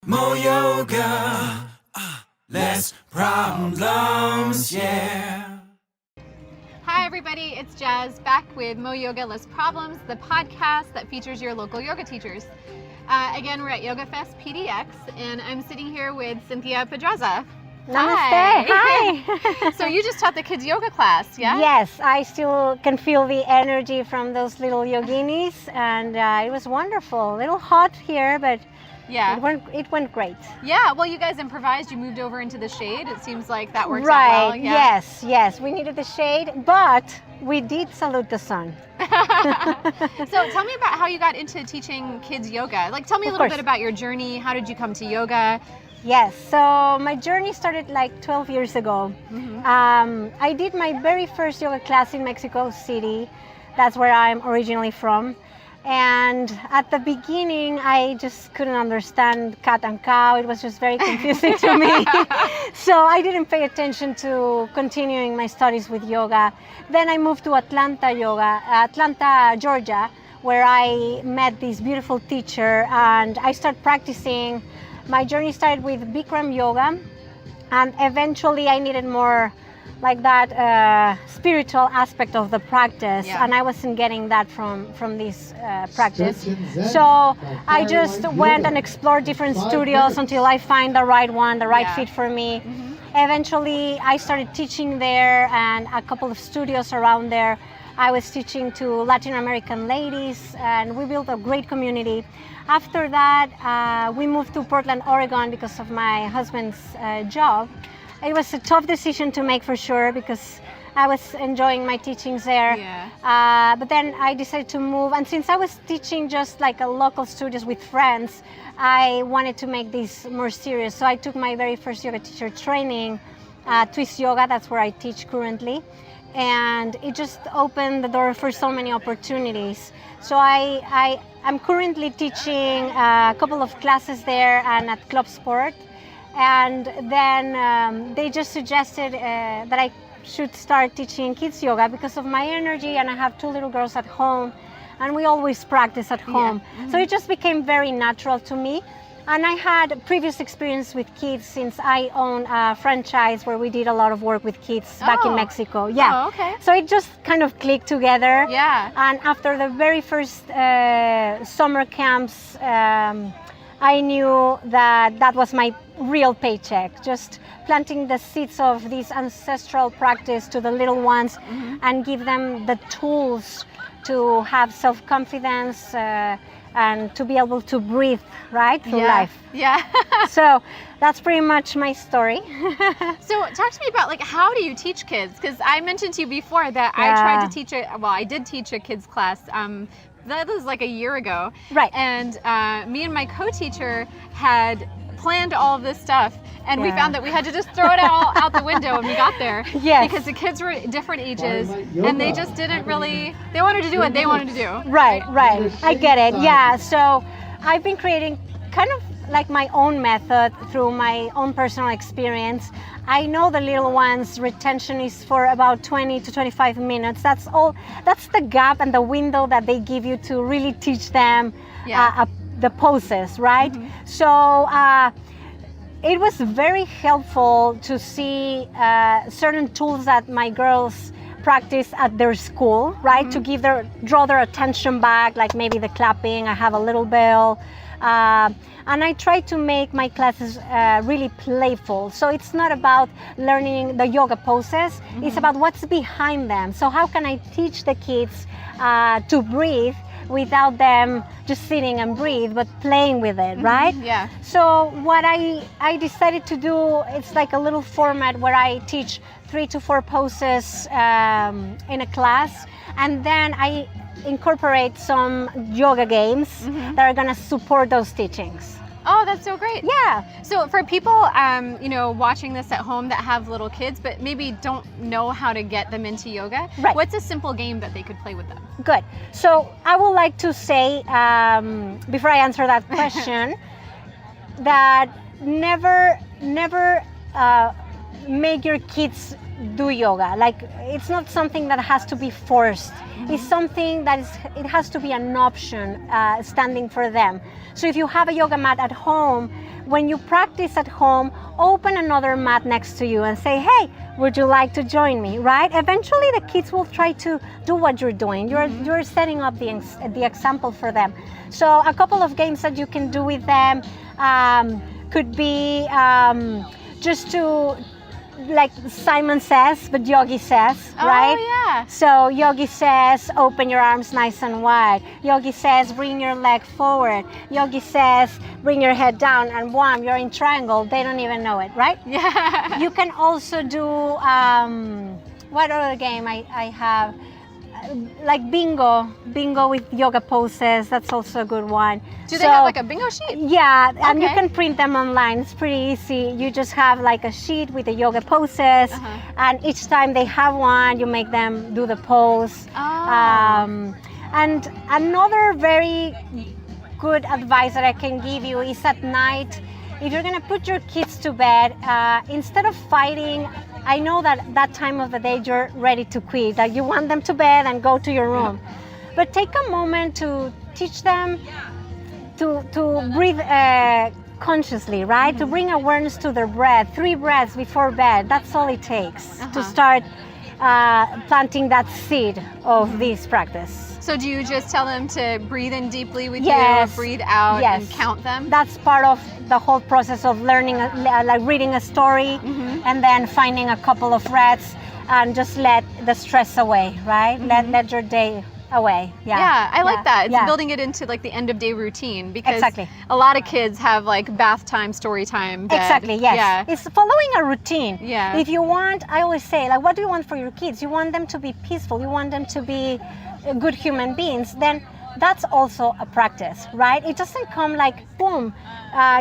More yoga, less problems, yeah. Hi everybody, it's Jazz back with Mo Yoga Less Problems, the podcast that features your local yoga teachers. Again, we're at Yoga Fest PDX, and I'm sitting here with Cynthia Pedraza. Namaste. Hi. So you just taught the kids yoga class, yeah? Yes, I still can feel the energy from those little yoginis, and it was wonderful. A little hot here, but Yeah. it went great. Yeah, well, you guys improvised. You moved over into the shade. It seems like that works Right. out well. Yeah. Yes. We needed the shade, but we did salute the sun. So tell me about how you got into teaching kids yoga. Like, tell me a little bit about your journey. How did you come to yoga? Yes, so my journey started like 12 years ago. I did my very first yoga class in Mexico City. That's where I'm originally from. And at the beginning, I just couldn't understand cat and cow. It was just very confusing to me. So I didn't pay attention to continuing my studies with yoga. Then I moved to Atlanta, Georgia, where I met this beautiful teacher, and I started practicing. My journey started with Bikram yoga, and eventually I needed more like that spiritual aspect of the practice, and I wasn't getting that from this practice. So I just went and explored different studios until I find the right one, the right fit for me. Eventually I started teaching there, and a couple of studios around there. I was teaching to Latin American ladies, and we built a great community. After that, we moved to Portland, Oregon because of my husband's job. It was a tough decision to make for sure, because I was enjoying my teachings there. But then I decided to move, and since I was teaching just like a local studios with friends, I wanted to make this more serious. So I took my very first yoga teacher training, Twist Yoga, that's where I teach currently. And it just opened the door for so many opportunities. So I'm currently teaching a couple of classes there and at Club Sport. And then they just suggested that I should start teaching kids yoga because of my energy, and I have two little girls at home, and we always practice at home. So it just became very natural to me. And I had previous experience with kids since I own a franchise where we did a lot of work with kids back in Mexico. Oh, okay. So it just kind of clicked together. Yeah. And after the very first summer camps, I knew that that was my real paycheck, just planting the seeds of this ancestral practice to the little ones and give them the tools to have self-confidence and to be able to breathe, right, through life. Yeah. So that's pretty much my story. So talk to me about, like, how do you teach kids? Because I mentioned to you before that I tried to teach I did teach a kids class. That was like a year ago. Right. And me and my co-teacher had planned all of this stuff, and we found that we had to just throw it all out the window when we got there. Yes. Because the kids were different ages, and they just didn't really, they wanted to do what they wanted to do. Right. I get it. Yeah. So I've been creating kind of like my own method through my own personal experience. I know the little ones' retention is for about 20 to 25 minutes. That's all. That's the gap and the window that they give you to really teach them the poses, right? So it was very helpful to see certain tools that my girls practice at their school, right? To draw their attention back, like maybe the clapping. I have a little bell. And I try to make my classes really playful. So it's not about learning the yoga poses, it's about what's behind them. So how can I teach the kids to breathe without them just sitting and breathe, but playing with it, right? Yeah. So what I decided to do, it's like a little format where I teach 3 to 4 poses in a class, and then I incorporate some yoga games that are going to support those teachings. Oh, that's so great. Yeah. So for people, watching this at home that have little kids, but maybe don't know how to get them into yoga, what's a simple game that they could play with them? Good. So I would like to say, before I answer that question, that never make your kids do yoga. Like, it's not something that has to be forced. It's something that it has to be an option standing for them. So if you have a yoga mat at home, when you practice at home, open another mat next to you and say, hey, would you like to join me, right? Eventually the kids will try to do what you're doing. You're setting up the example for them. So a couple of games that you can do with them could be just to, like Simon says, but Yogi says, right? Oh, yeah. So Yogi says, open your arms nice and wide. Yogi says, bring your leg forward. Yogi says, bring your head down, and wham, you're in triangle. They don't even know it, right? Yeah. You can also do, what other game I have? Like bingo with yoga poses. That's also a good one. Do they have like a bingo sheet? Yeah, and you Okay. can print them online. It's pretty easy. You just have like a sheet with the yoga poses, and each time they have one, you make them do the pose. Oh. And another very good advice that I can give you is at night, if you're gonna put your kids to bed, instead of fighting, I know that time of the day you're ready to quit, that you want them to bed and go to your room. But take a moment to teach them to breathe consciously, right? To bring awareness to their breath, 3 breaths before bed. That's all it takes to start planting that seed of this practice. So do you just tell them to breathe in deeply with Yes. you, breathe out, Yes. and count them? That's part of the whole process of learning, like reading a story, and then finding a couple of breaths and just let the stress away, right? Let your day away. Yeah, I like that. It's yeah. building it into like the end of day routine, because Exactly. a lot of kids have like bath time, story time, bed. Exactly, yes. Yeah. It's following a routine. Yeah. If you want, I always say, like, what do you want for your kids? You want them to be peaceful, you want them to be good human beings, then that's also a practice, right? It doesn't come like, boom,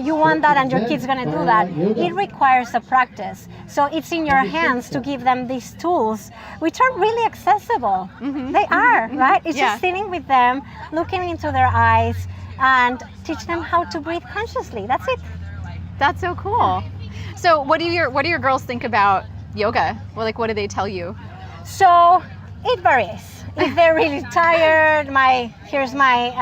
you want that and your kid's gonna do that. It requires a practice. So it's in your hands to give them these tools, which are really accessible. They are, right? It's Yeah. just sitting with them, looking into their eyes, and teach them how to breathe consciously. That's it. That's so cool. So what do your girls think about yoga? Well, like, what do they tell you? So it varies. If they're really tired, here's my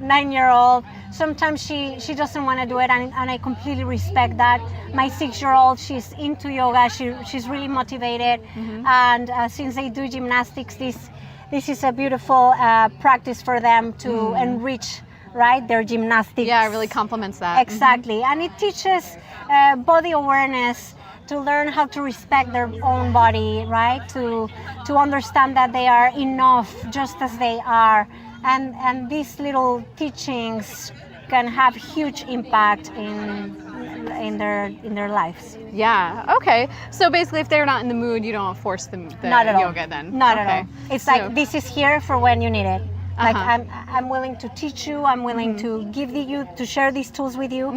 9-year-old. Sometimes she doesn't want to do it, and I completely respect that. My 6-year-old, she's into yoga. She's really motivated, and since they do gymnastics, this is a beautiful practice for them to enrich, right, their gymnastics. Yeah, it really complements that. Exactly, and it teaches body awareness, to learn how to respect their own body, right? To understand that they are enough just as they are, and these little teachings can have huge impact in their lives. Yeah. Okay. So basically, if they're not in the mood, you don't force them the Not at all. yoga then. Not Okay. at all. It's So- like, this is here for when you need it. Like, Uh-huh. I'm willing to teach you. I'm willing to give you to share these tools with you,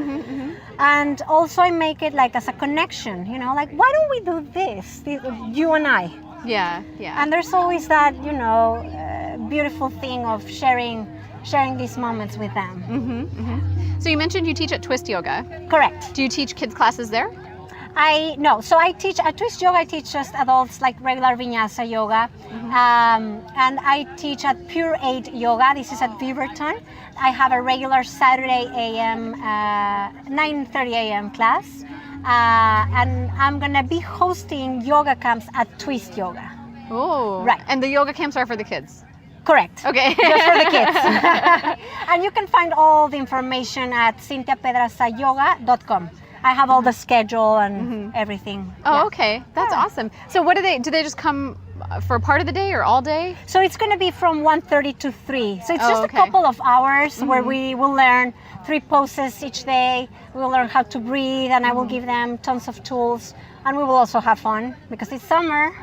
and also I make it like as a connection. You know, like, why don't we do this? You and I. Yeah. Yeah. And there's always that, beautiful thing of sharing these moments with them. So you mentioned you teach at Twist Yoga. Correct. Do you teach kids classes there? So I teach at Twist Yoga. I teach just adults, like regular Vinyasa yoga, and I teach at Pure 8 Yoga. This is at Beaverton. I have a regular Saturday a.m. 9:30 a.m. class, and I'm gonna be hosting yoga camps at Twist Yoga. Oh. Right. And the yoga camps are for the kids. Correct. Okay. Just for the kids. And you can find all the information at cynthiapedrazayoga.com. I have all the schedule and everything. Oh, Yeah. okay. That's Yeah. awesome. So what do they just come for part of the day or all day? So it's going to be from 1:30 to 3. So it's Oh, just okay. a couple of hours where we will learn 3 poses each day. We'll learn how to breathe, and I will give them tons of tools. And we will also have fun because it's summer.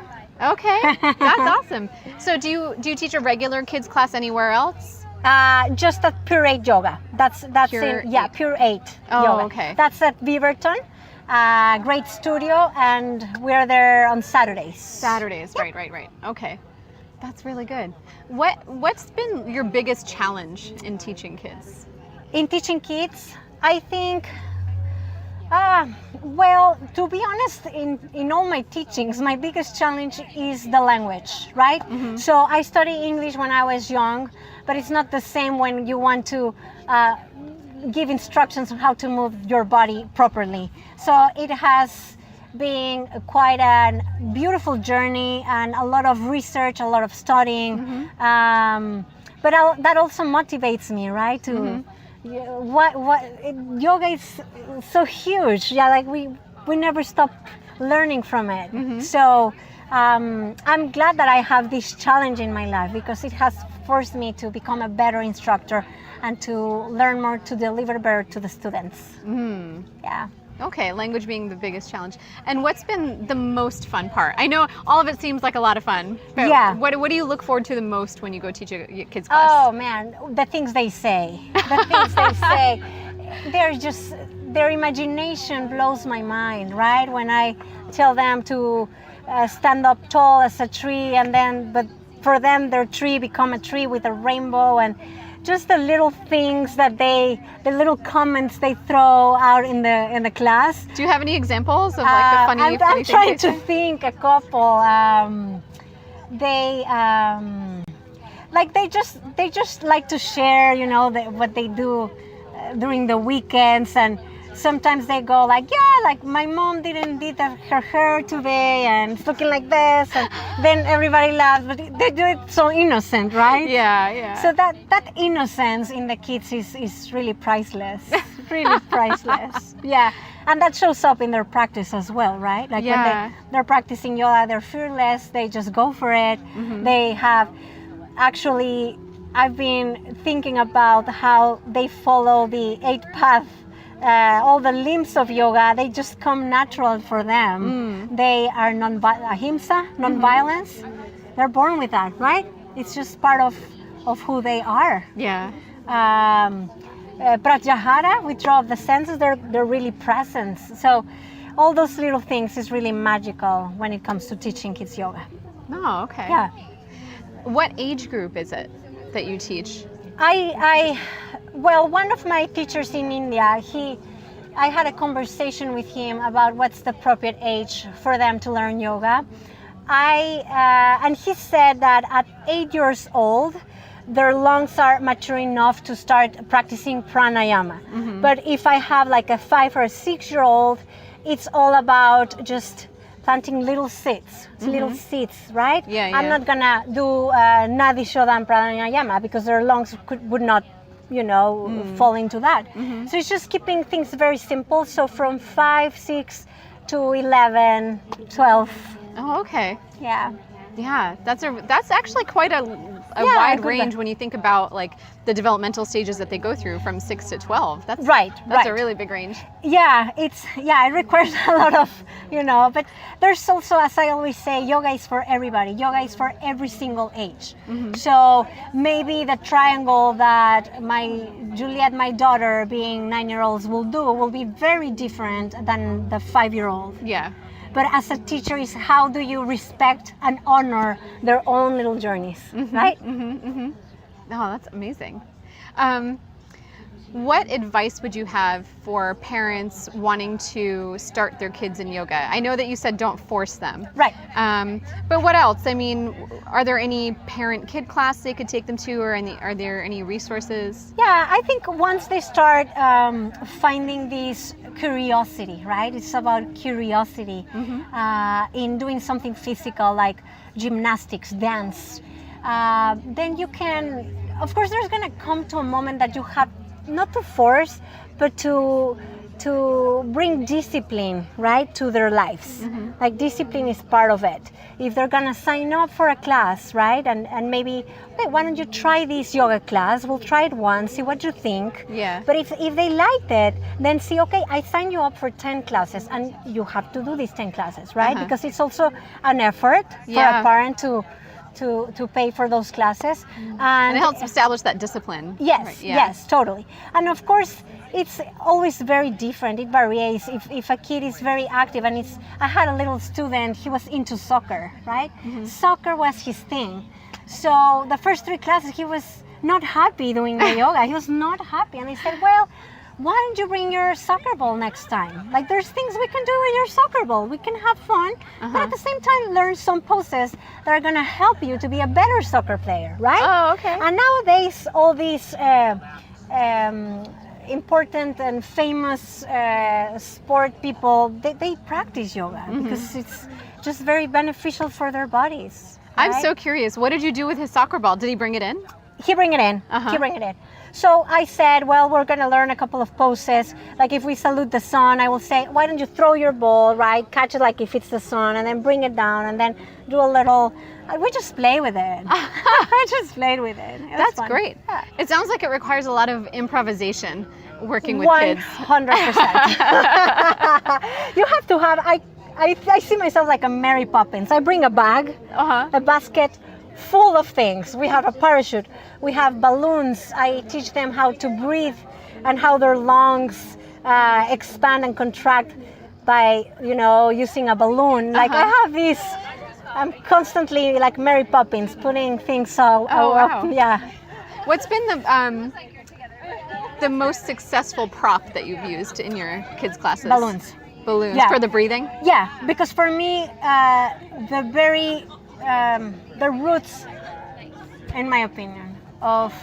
Okay. That's awesome. So do you teach a regular kids class anywhere else? Just at Pure 8 Yoga. That's Pure in, yeah, 8. Pure 8 Oh, Yoga. okay. That's at Beaverton. Great studio, and we're there on Saturdays. Saturdays. Right. Okay. That's really good. What's been your biggest challenge in teaching kids? In teaching kids, I think Well, to be honest, in all my teachings, my biggest challenge is the language, right? So I studied English when I was young, but it's not the same when you want to give instructions on how to move your body properly. So it has been quite a beautiful journey and a lot of research, a lot of studying. But that also motivates me, right? To yoga is so huge. Yeah, like we never stop learning from it. So I'm glad that I have this challenge in my life because it has forced me to become a better instructor and to learn more, to deliver better to the students. Yeah. Okay, language being the biggest challenge. And what's been the most fun part? I know all of it seems like a lot of fun, but what do you look forward to the most when you go teach a kids class? Oh man, the things they say. The things they say. Their imagination blows my mind, right? When I tell them to stand up tall as a tree but for them their tree become a tree with a rainbow, and just the little things that the little comments they throw out in the class. Do you have any examples of like the funny I'm things trying they say? to think a couple. They just like to share, you know, what they do during the weekends, and sometimes they go like, yeah, like my mom did her hair today and it's looking like this, and then everybody laughs, but they do it so innocent, right? Yeah. So that innocence in the kids is really priceless. Really priceless. Yeah. And that shows up in their practice as well, right? Like when they're practicing yoga, they're fearless, they just go for it. They have actually, I've been thinking about how they follow the 8 path. All the limbs of yoga, they just come natural for them. They are ahimsa, non-violence. They're born with that, right? It's just part of who they are. Yeah. Pratyahara, withdraw of the senses, they're really present. So all those little things is really magical when it comes to teaching kids yoga. Oh, okay. Yeah. What age group is it that you teach? Well, one of my teachers in India, I had a conversation with him about what's the appropriate age for them to learn yoga. And he said that at 8 years old, their lungs are mature enough to start practicing pranayama. But if I have like a 5 or a 6 year old, it's all about just planting little seeds, right? Yeah. I'm not gonna do Nadi Shodhan Pranayama because their lungs would not, fall into that. So it's just keeping things very simple. So from 5, 6 to 11, 12. Oh, okay. Yeah. Yeah, that's actually quite a wide range when you think about like the developmental stages that they go through from 6 to 12. That's a really big range. Yeah, it requires a lot of, but there's also, as I always say, yoga is for everybody. Yoga is for every single age. So maybe the triangle that Juliet, my daughter, being 9-year-olds will be very different than the 5-year-old. Yeah. But as a teacher, is how do you respect and honor their own little journeys, right? Oh, that's amazing. What advice would you have for parents wanting to start their kids in yoga? I know that you said don't force them. Right. But what else? I mean, are there any parent-kid class they could take them to, or are there any resources? Yeah, I think once they start finding this curiosity, right? It's about curiosity in doing something physical like gymnastics, dance. Then you can, of course, there's going to come to a moment that you have not to force, but to bring discipline, right, to their lives. Like discipline is part of it. If they're gonna sign up for a class, right, and maybe, hey, why don't you try this yoga class? We'll try it once, see what you think. Yeah. But if they liked it, then see, okay, I signed you up for 10 classes, and you have to do these 10 classes, right? Because it's also an effort for a parent to pay for those classes. And it helps establish that discipline. Yes, right? Yeah. Yes, totally. And of course, it's always very different. It varies. If a kid is very active, and I had a little student, he was into soccer, right? Soccer was his thing. So the first 3 classes, he was not happy doing the yoga. He was not happy. And I said, well, why don't you bring your soccer ball next time? Like there's things we can do with your soccer ball. We can have fun, but at the same time learn some poses that are going to help you to be a better soccer player, right? Oh, okay. And nowadays, all these important and famous sport people, they practice yoga because it's just very beneficial for their bodies. I'm right? so curious. What did you do with his soccer ball? Did he bring it in? He bring it in. He bring it in. So I said, well, we're going to learn a couple of poses. Like if we salute the sun, I will say, why don't you throw your ball, right? Catch it like if it's the sun, and then bring it down, and then do a little. We just play with it. I just played with it. That's fun. great. Yeah. It sounds like it requires a lot of improvisation working with 100%. kids. You have to have. I see myself like a Mary Poppins. I bring a bag, a basket full of things. We have a parachute, we have balloons. I teach them how to breathe and how their lungs expand and contract by, using a balloon. Like I have these, I'm constantly like Mary Poppins putting things wow. up. Yeah. What's been the most successful prop that you've used in your kids' classes? Balloons. Yeah. For the breathing? Yeah, because for me, the roots, in my opinion, of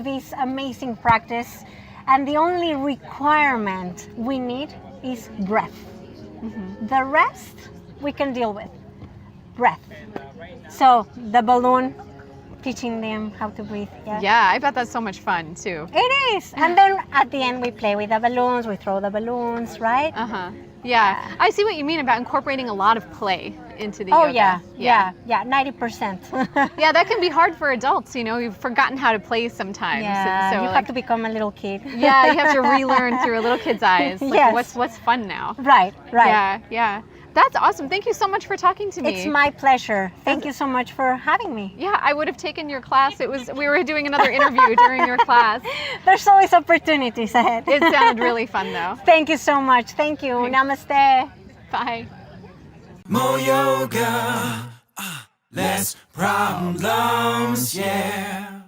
this amazing practice, and the only requirement we need is breath. The rest we can deal with. Breath. So the balloon, teaching them how to breathe. Yeah, I bet that's so much fun too. It is. And then at the end we play with the balloons, we throw the balloons, right? Yeah, I see what you mean about incorporating a lot of play into the yoga. Yeah, 90%. Yeah, that can be hard for adults, you've forgotten how to play sometimes. Yeah, and so, you have to become a little kid. Yeah, you have to relearn through a little kid's eyes. Like, yes. What's fun now? Right. Yeah. That's awesome. Thank you so much for talking to me. It's my pleasure. Thank you so much for having me. Yeah, I would have taken your class. We were doing another interview during your class. There's always opportunities ahead. It sounded really fun though. Thank you so much. Thank you. Namaste. Bye. More yoga, less problems, yeah.